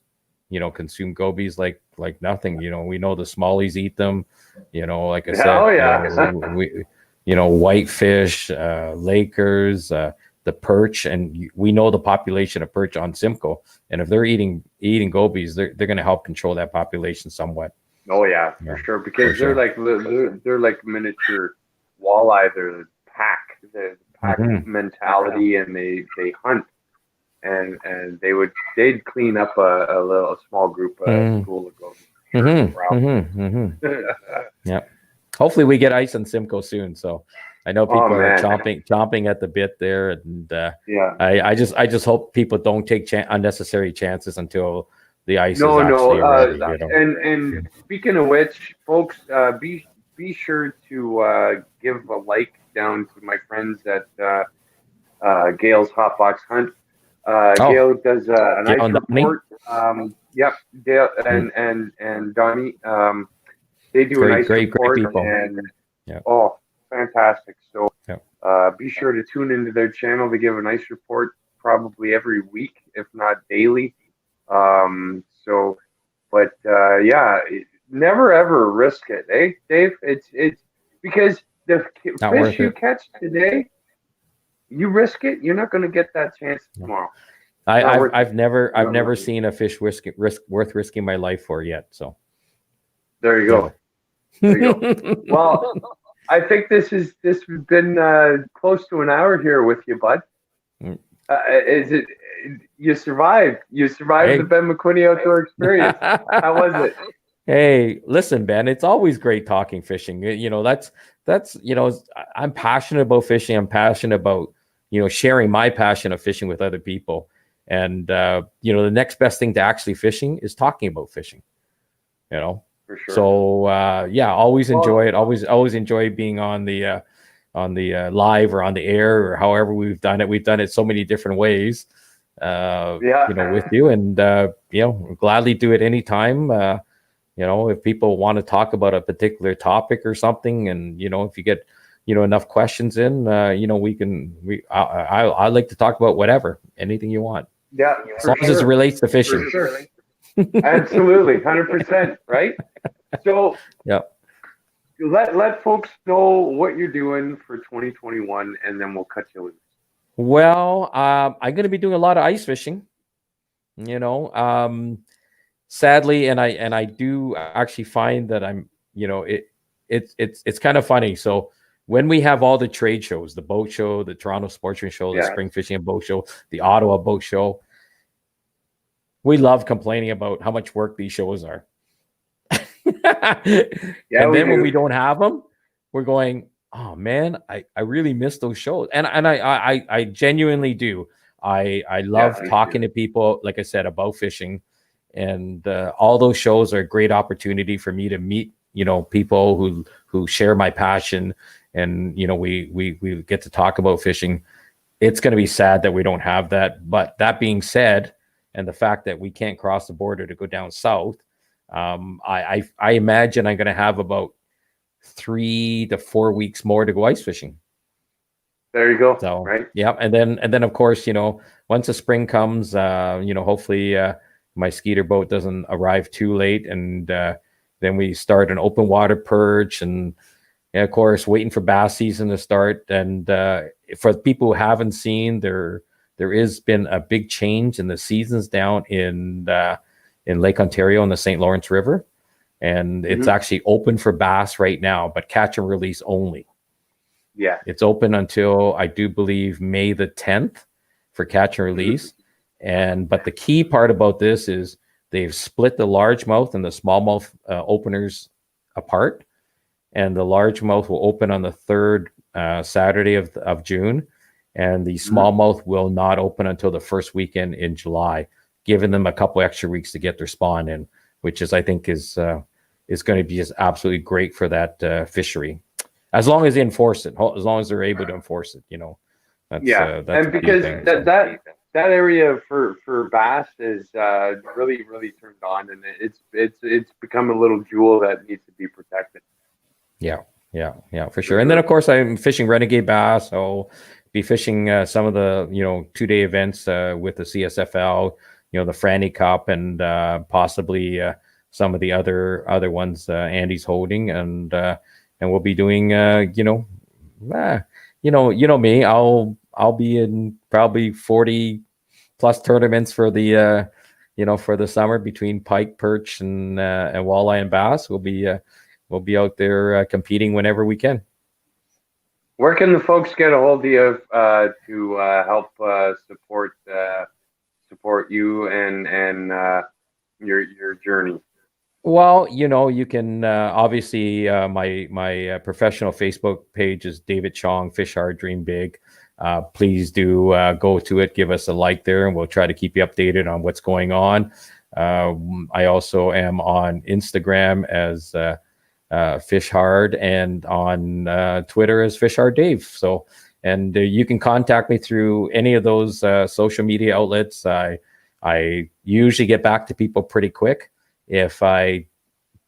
consume gobies like nothing. We know the smallies eat them. Like I said, we, whitefish, Lakers, the perch, and we know the population of perch on Simcoe. And if they're eating gobies, they're going to help control that population somewhat. Oh yeah, for sure. Because they're like miniature walleye. They're the pack mentality, and they hunt, and they'd clean up a small group school of gobies. Yeah. Hopefully we get ice on Simcoe soon. So I know people are chomping at the bit there, and I just hope people don't take unnecessary chances until the ice is actually ready. And speaking of which, folks, be sure to give a like down to my friends at Gail's Hotbox Hunt. Gail does a nice report. Yep, Gail and Donnie. They do a nice report, and fantastic. So be sure to tune into their channel. They give a nice report probably every week, if not daily. Never ever risk it, eh, Dave? It's because the fish you catch today, you risk it, you're not going to get that chance tomorrow. I've never seen a fish worth risking my life for yet. So there you go. There you go. Well, I think this has been close to an hour here with you, bud. Is it? You survived. You survived the Ben McQuinney Outdoor Experience. How was it? Hey, listen, Ben. It's always great talking fishing. That's I'm passionate about fishing. I'm passionate about sharing my passion of fishing with other people. And the next best thing to actually fishing is talking about fishing. For sure. So always enjoy it. Always enjoy being on the live or on the air or however we've done it. We've done it so many different ways. With you, and gladly do it anytime. If people want to talk about a particular topic or something, and if you get enough questions in, I like to talk about whatever, anything you want. Yeah, as long as it relates to fishing. For sure. Absolutely, 100%. Right. So let folks know what you're doing for 2021, and then we'll cut you loose. Well, I'm going to be doing a lot of ice fishing. Sadly, and I do actually find that I'm, it's kind of funny. So when we have all the trade shows, the boat show, the Toronto Sportsman Show, the Spring Fishing and Boat Show, the Ottawa Boat Show, we love complaining about how much work these shows are. And then when we don't have them, we're going, oh man, I really miss those shows. And I genuinely do. I love talking to people, like I said, about fishing. And all those shows are a great opportunity for me to meet, people who share my passion. And, we get to talk about fishing. It's going to be sad that we don't have that. But that being said, and the fact that we can't cross the border to go down south, I imagine I'm going to have about 3 to 4 weeks more to go ice fishing. There you go. So, right. Yeah. And then of course, once the spring comes, hopefully my skeeter boat doesn't arrive too late. And then we start an open water perch and of course, waiting for bass season to start. And for people who haven't seen, they're there has been a big change in the seasons down in Lake Ontario and the St. Lawrence River. And it's actually open for bass right now, but catch and release only. Yeah. It's open until, I do believe, May the 10th for catch and release. But the key part about this is they've split the largemouth and the smallmouth openers apart. And the largemouth will open on the third Saturday of June. And the smallmouth will not open until the first weekend in July, giving them a couple extra weeks to get their spawn in, which I think is going to be just absolutely great for that fishery, as long as they enforce it, as long as they're able to enforce it. That's and because that area for bass is really turned on, and it's become a little jewel that needs to be protected. Yeah, for sure. And then of course I'm fishing renegade bass. So be fishing some of the 2-day events with the CSFL, the Franny Cup, and possibly some of the other ones Andy's holding, and we'll be doing me. I'll be in probably 40 plus tournaments for the for the summer between pike, perch, and walleye and bass. We'll be out there competing whenever we can. Where can the folks get a hold of you to help support you and your journey? Well, you can obviously my professional Facebook page is David Chong, Fish Hard, Dream Big. Please do go to it, give us a like there, and we'll try to keep you updated on what's going on. I also am on Instagram as Fish Hard, and on Twitter as Fish Hard Dave. So, and you can contact me through any of those social media outlets. I usually get back to people pretty quick. If I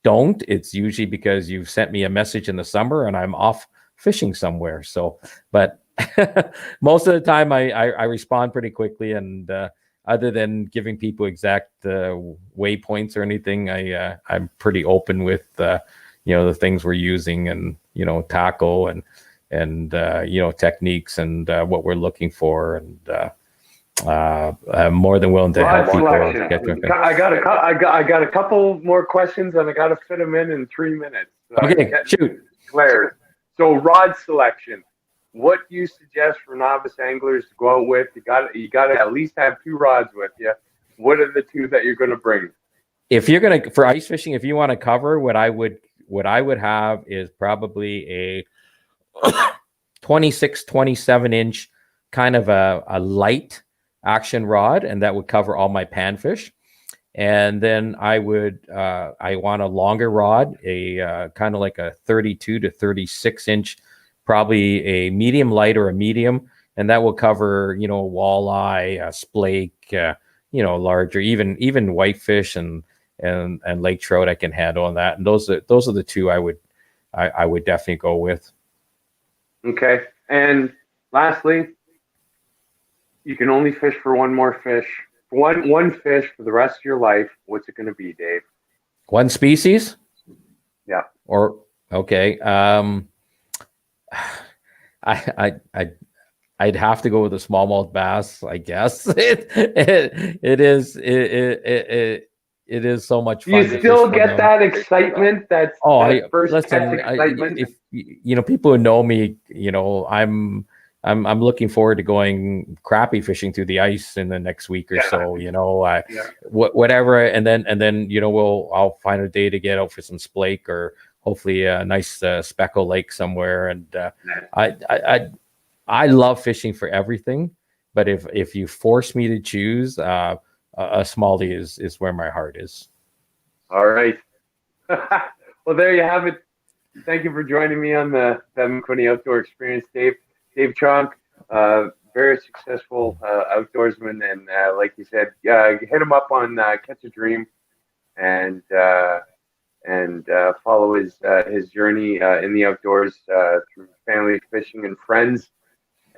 don't, it's usually because you've sent me a message in the summer and I'm off fishing somewhere. So, but most of the time I respond pretty quickly, and other than giving people exact waypoints or anything, I'm pretty open with the things we're using, and tackle and techniques, and what we're looking for, and I'm more than willing to help people. I got a couple more questions, and I got to fit them in 3 minutes. Okay, shoot. Claire. So rod selection. What do you suggest for novice anglers to go out with? You got to at least have 2 rods with you. What are the 2 that you're going to bring? If you're going to, for ice fishing, if you want to cover, what I would have is probably a 26, 27 inch kind of a light action rod, and that would cover all my panfish. And then I want a longer rod, a kind of like a 32 to 36 inch, probably a medium light or a medium, and that will cover walleye, splake, larger, even whitefish and lake trout. I can handle on that, and those are the 2 I would definitely go with. Okay, and lastly, you can only fish for one more fish, one fish for the rest of your life. What's it going to be, Dave? One species? Yeah. Or okay. I'd have to go with a smallmouth bass, I guess. It is so much fun. You still get that excitement. That first excitement. If people who know me, I'm looking forward to going crappie fishing through the ice in the next week or so. Whatever, and then I'll find a day to get out for some splake, or hopefully a nice speckle lake somewhere. And I love fishing for everything, but if you force me to choose, a smallie is where my heart is. All right. Well, there you have it. Thank you for joining me on the McQuinney Outdoor Experience, Dave. Dave Chonger, very successful outdoorsman, and like you said, hit him up on Catch a Dream, and follow his journey in the outdoors through family fishing and friends.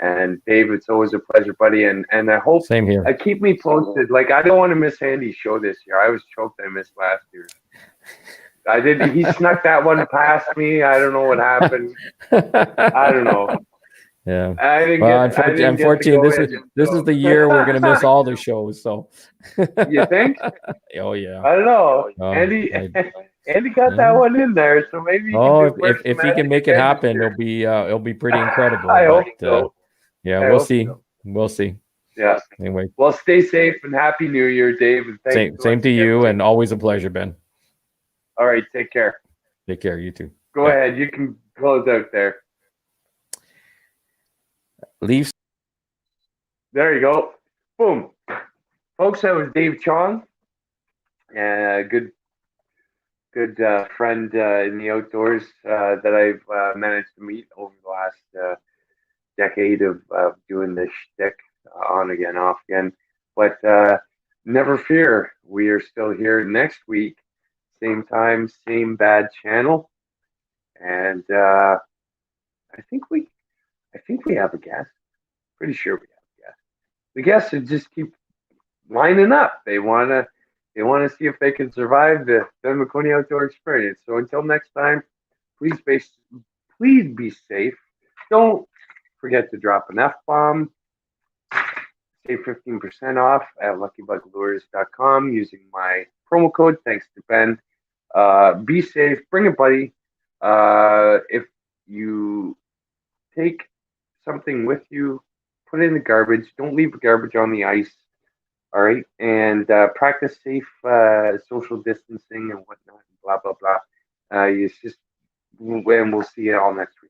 And Dave, it's always a pleasure, buddy. And I hope same here. Keep me posted. Like, I don't want to miss Andy's show this year. I was choked I missed last year. I did. He snuck that one past me. I don't know what happened. I don't know. Yeah. I didn't Well, get. I didn't get to unfortunately, go in. this is the year we're gonna miss all the shows. So. You think? Oh yeah. I don't know. Oh, Andy, I, Andy got that yeah. one in there, so maybe you can Oh, do worse if he can magic make it again this happen, year. it'll be pretty incredible. I hope But so. yeah, I we'll hope see. so. We'll see. Yeah. Anyway, Well, stay safe and happy New Year, Dave, and thank you so same much to again, you, buddy. and always a pleasure, Ben. All right, take care. Take care. You too. Go ahead. You can close out there. Leafs. There you go. Boom. Folks, that was Dave Chong. Good friend in the outdoors that I've managed to meet over the last decade of doing this shtick on again, off again. But never fear, we are still here next week, same time, same bad channel, and I think we have a guest. Pretty sure we have a guest. The guests should just keep lining up. They wanna see if they can survive the Ben McConey Outdoor Experience. So until next time, please be safe. Don't forget to drop an F-bomb. Save 15% off at luckybuglures.com using my promo code. Thanks to Ben. Be safe. Bring a buddy. If you take something with you, put it in the garbage. Don't leave the garbage on the ice. All right. And practice safe social distancing and whatnot. Blah, blah, blah. And we'll see you all next week.